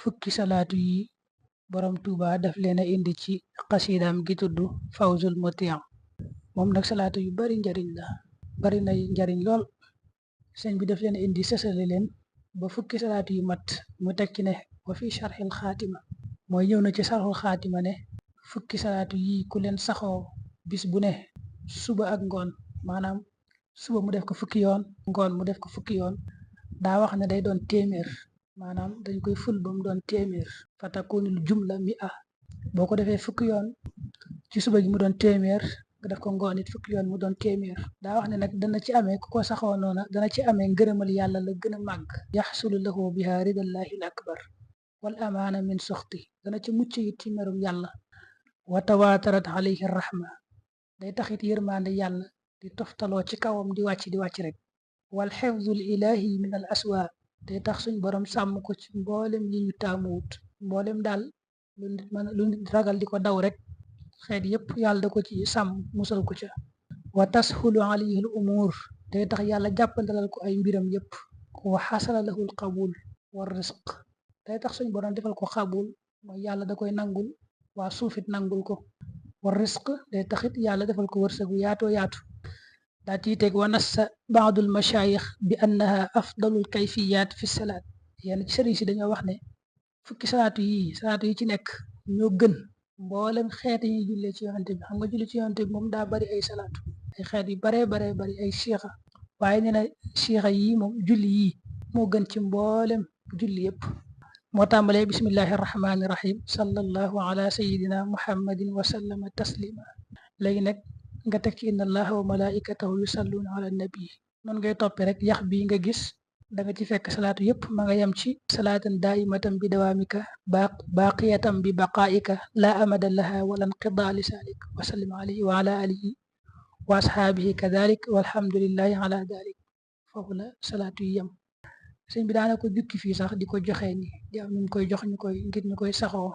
fukki salaatu yi borom Tuuba daf leen a indi ci xasidaam gi tudd Fawzul Mutiam. moom nag salaatu yu bari njariñ la, bari na njariñ lool. sëñ bi daf leen a indi sësale leen ba fukki salaatu yu mat. mu teg ci ne wa fi sharxil xaatima, mooy ñëw na ci sharxul xaatima ne fukki salaatu yi ku leen saxoo bis bu ne suba ak ngoon, maanaam suba mu def ko fukki yoon, ngoon mu def ko fukki yoon, daa wax ne day doon téeméer, maanaam dañ koy ful ba mu doon téeméer. fa takunul jumla mi'a, boo ko defee fukki yoon ci suba gi mu doon téeméer, nga def ko ngoon it fukki yoon mu doon téeméer. daa wax ne nag dana ci amee ku ko saxoo noona dana ci amee ngërëmal yàlla la gën a màgg. yaxsulu lahu biha ridallahi l akbar wal amaana min soxti, dana ci mucc it ci merum yàlla. wa tawaatarat alayhi rahma, day taxit yërmande yàlla di toftaloo ci kawam di wàcc rek. wal xifdul ilahi min al aswa, day tax suñ borom sàmm ko ci mboolem yi ñu taamuwut, mboolem daal lu nit ragal di ko daw rek, xeet yépp yàlla da ko ci sàmm musal ko ca. wa tashulu alayhi al umur, day tax yàlla jàppandalal ko ay mbiram yépp. wa xasala lahu al qabul wa risq, day tax suñ borom defal ko xabul, mooy yàlla da koy nangul, waa suufit nangul ko. wa risq, day taxit yàlla defal ko wërsëgu yaatoo yaatu. daa ciy teg wa nassa baadul mashayix bi annaha afdalul kayfiyat fi salaat. yenn ci sëriñ si dañoo wax ne fukki salaatu yi ci nekk ñoo gën mboolem xeet yi jullee ci yonante bi. xam nga julli ci yonante bi moom daa bari ay salaatu, ay xeet yu baree bari ay siixa, waaye nee na siixa yi moom julli yi moo gën ci mboolem julli yépp. moo tàmbalee bismillahi rahmaani rahim sallallahu ala sayidina muhammadin wa sallama taslima. léegi nag nga teg ci inna allaha wa malaikatahu yusalluna ala nabi. noonu ngay toppe rek yax bi nga gis da nga ci fekk salaatu yépp ma nga yem ci salaatan daimatan bi dawaamika baqiyatan bi baqaika la amada laha wala nqida li salik wa sallim alayhi wa ala alihi wa ashaabihi kadalik walhamdulillahi ala dalik. foofu la salaatu yi yem. sëñ bi daana ko jukki fii sax di ko joxee ni di am ñu koy jox ngir ñu koy saxoo.